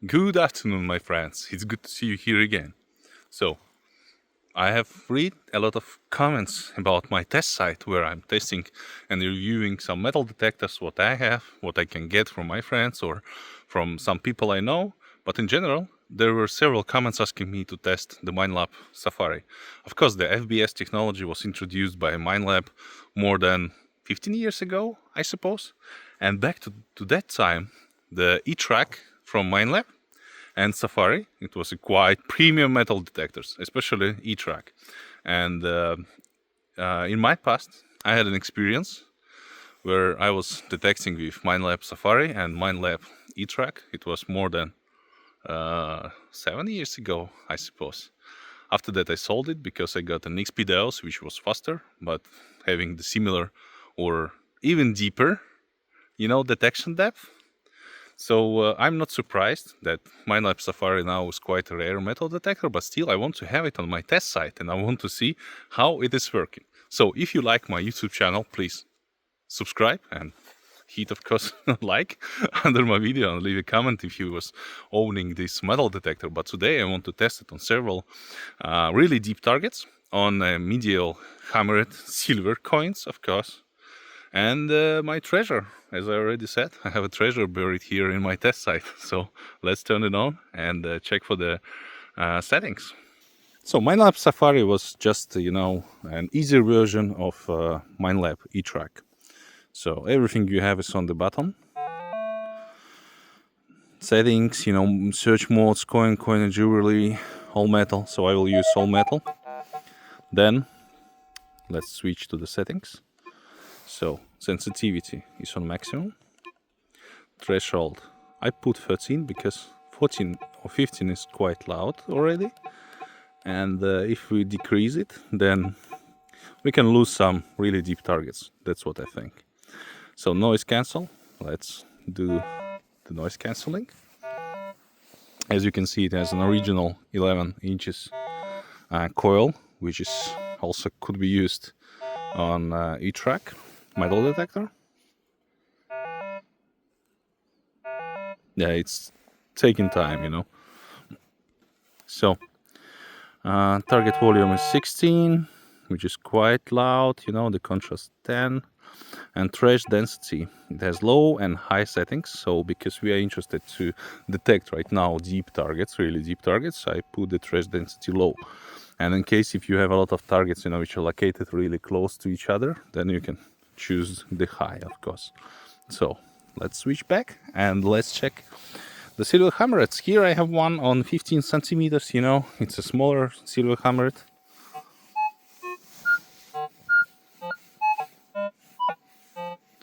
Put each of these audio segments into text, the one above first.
Good afternoon, my friends. It's good to see you here again. So, I have read a lot of comments about my test site where I'm testing and reviewing some metal detectors, what I have, what I can get from my friends or from some people I know. But in general, there were several comments asking me to test the Minelab Safari. Of course, the FBS technology was introduced by Minelab more than 15 years ago, I suppose. And back to that time, the E-Track from Minelab and Safari, it was a quite premium metal detectors, especially E-Track. And in my past, I had an experience where I was detecting with Minelab Safari and Minelab E-Track. It was more than 7 years ago, I suppose. After that, I sold it because I got an XP which was faster, but having the similar or even deeper, detection depth. So I'm not surprised that Minelab Safari now is quite a rare metal detector, but still I want to have it on my test site and I want to see how it is working. So if you like my YouTube channel, please subscribe and hit, of course, like under my video and leave a comment if you was owning this metal detector. But today I want to test it on several really deep targets, on medial hammered silver coins, of course, and my treasure. As I already said, I have a treasure buried here in my test site. So let's turn it on and check for the settings. So Minelab Safari was just, an easier version of Minelab E-Track. So everything you have is on the bottom. Settings, search modes, coin and jewelry, all metal. So I will use all metal. Then let's switch to the settings. So sensitivity is on maximum. Threshold, I put 13 because 14 or 15 is quite loud already. And if we decrease it, then we can lose some really deep targets. That's what I think. So noise cancel, let's do the noise cancelling. As you can see, it has an original 11 inches coil, which is also could be used on E-Track metal detector. Yeah, it's taking time, So target volume is 16, which is quite loud, the contrast 10. And trace density, it has low and high settings. So because we are interested to detect right now deep targets, really deep targets, I put the trace density low. And in case if you have a lot of targets, which are located really close to each other, then you can choose the high, of course. So let's switch back and let's check the silver hammerheads. Here I have one on 15 centimeters, it's a smaller silver hammerhead.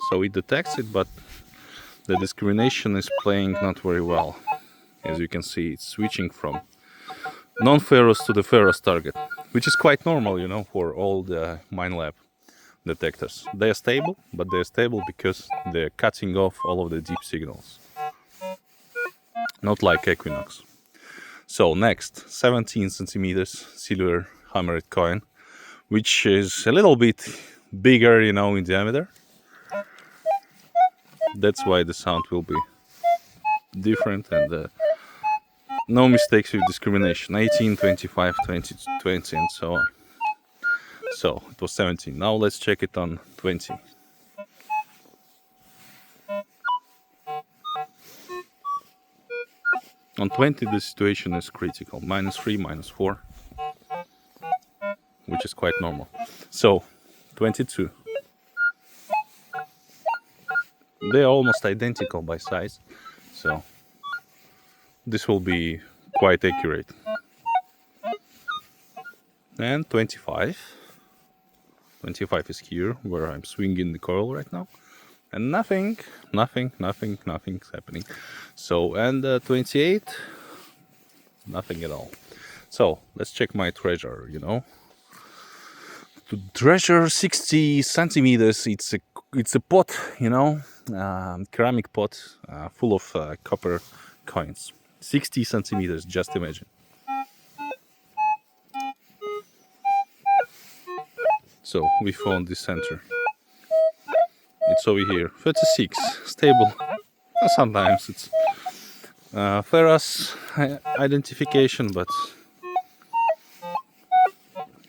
So it detects it, but the discrimination is playing not very well. As you can see, it's switching from non-ferrous to the ferrous target, which is quite normal, for all the Minelab detectors. They are stable, but they're stable because they're cutting off all of the deep signals. Not like Equinox. So next, 17 centimeters silver hammered coin, which is a little bit bigger, in diameter. That's why the sound will be different and no mistakes with discrimination. 18, 25, 20, 20 and so on. So it was 17. Now let's check it on 20. On 20 the situation is critical. -3, -4, which is quite normal. So 22. They're almost identical by size. So this will be quite accurate. And 25. 25 is here, where I'm swinging the coil right now. And nothing's happening. So, and 28, nothing at all. So, let's check my treasure, The treasure 60 centimeters, it's a pot, ceramic pot full of copper coins. 60 centimeters, just imagine. So we found the center. It's over here. 36, stable. Sometimes it's Ferrous identification, but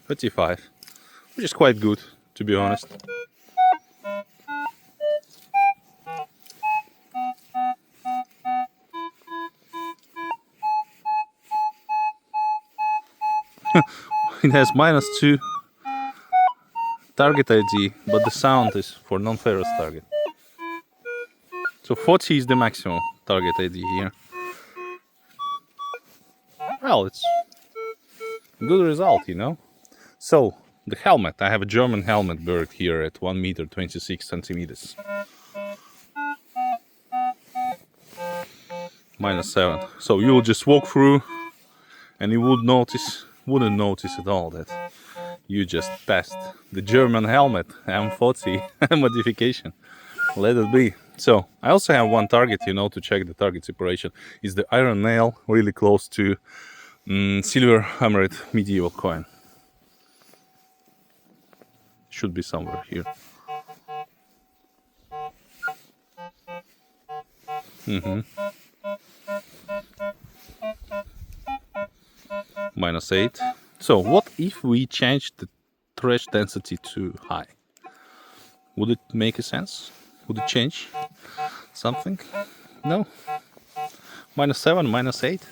35, which is quite good, to be honest. It has -2 target ID, but the sound is for non-ferrous target. So 40 is the maximum target ID here. Well, it's a good result, you know. So the helmet, I have a German helmet bird here at 1 meter 26 centimeters. -7. So you will just walk through, and you wouldn't notice at all that you just passed the German helmet M40 modification. Let it be. So I also have one target, you know, to check the target separation. Is the iron nail really close to silver hammered medieval coin? Should be somewhere here. -8. So what if we change the trash density to high? Would it make a sense? Would it change something? No? -7, -8?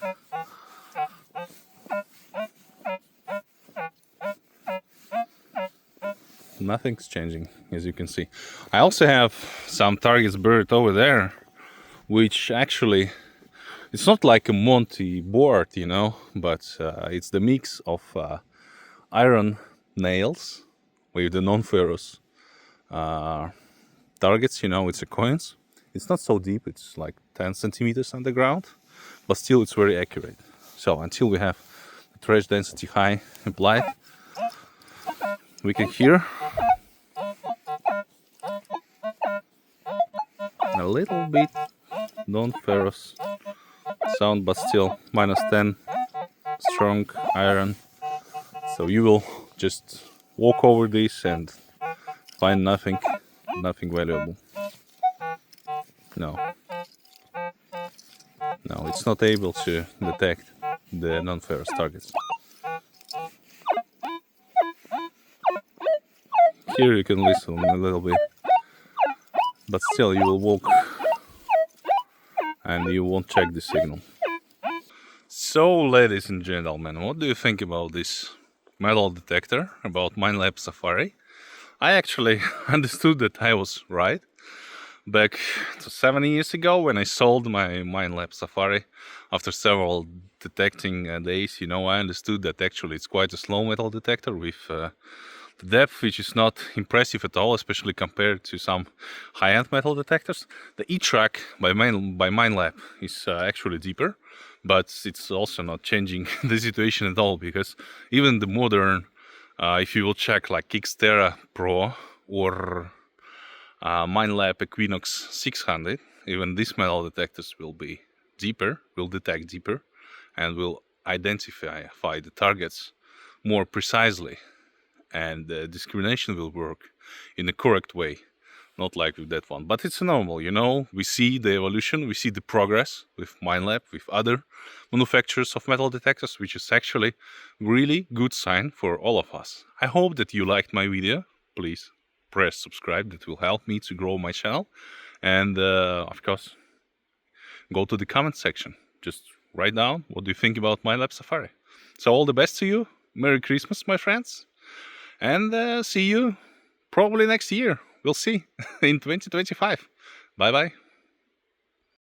Nothing's changing, as you can see. I also have some targets bird over there, which actually, it's not like a Monty board, you know, but it's the mix of iron nails with the non-ferrous targets, you know, it's a coins. It's not so deep, it's like 10 centimeters underground, but still it's very accurate. So until we have the trash density high applied, we can hear a little bit non-ferrous sound, but still -10 strong iron. So you will just walk over this and find nothing valuable. No, it's not able to detect the non-ferrous targets. Here you can listen a little bit, but still you will walk and you won't check the signal. So, ladies and gentlemen, what do you think about this metal detector, about Minelab Safari? I actually understood that I was right back 7 years ago when I sold my Minelab Safari. After several detecting days, you know, I understood that actually it's quite a slow metal detector with the depth, which is not impressive at all, especially compared to some high-end metal detectors. The E-track by Minelab is actually deeper, but it's also not changing the situation at all, because even the modern, if you will check like Xterra Pro or Minelab Equinox 600, even these metal detectors will be deeper, will detect deeper, and will identify the targets more precisely. And the discrimination will work in the correct way, not like with that one. But it's normal, you know, we see the evolution, we see the progress with Minelab, with other manufacturers of metal detectors, which is actually really good sign for all of us. I hope that you liked my video. Please press subscribe, that will help me to grow my channel. And of course, go to the comment section. Just write down what do you think about Minelab Safari. So all the best to you. Merry Christmas, my friends. And see you probably next year. We'll see in 2025. Bye bye.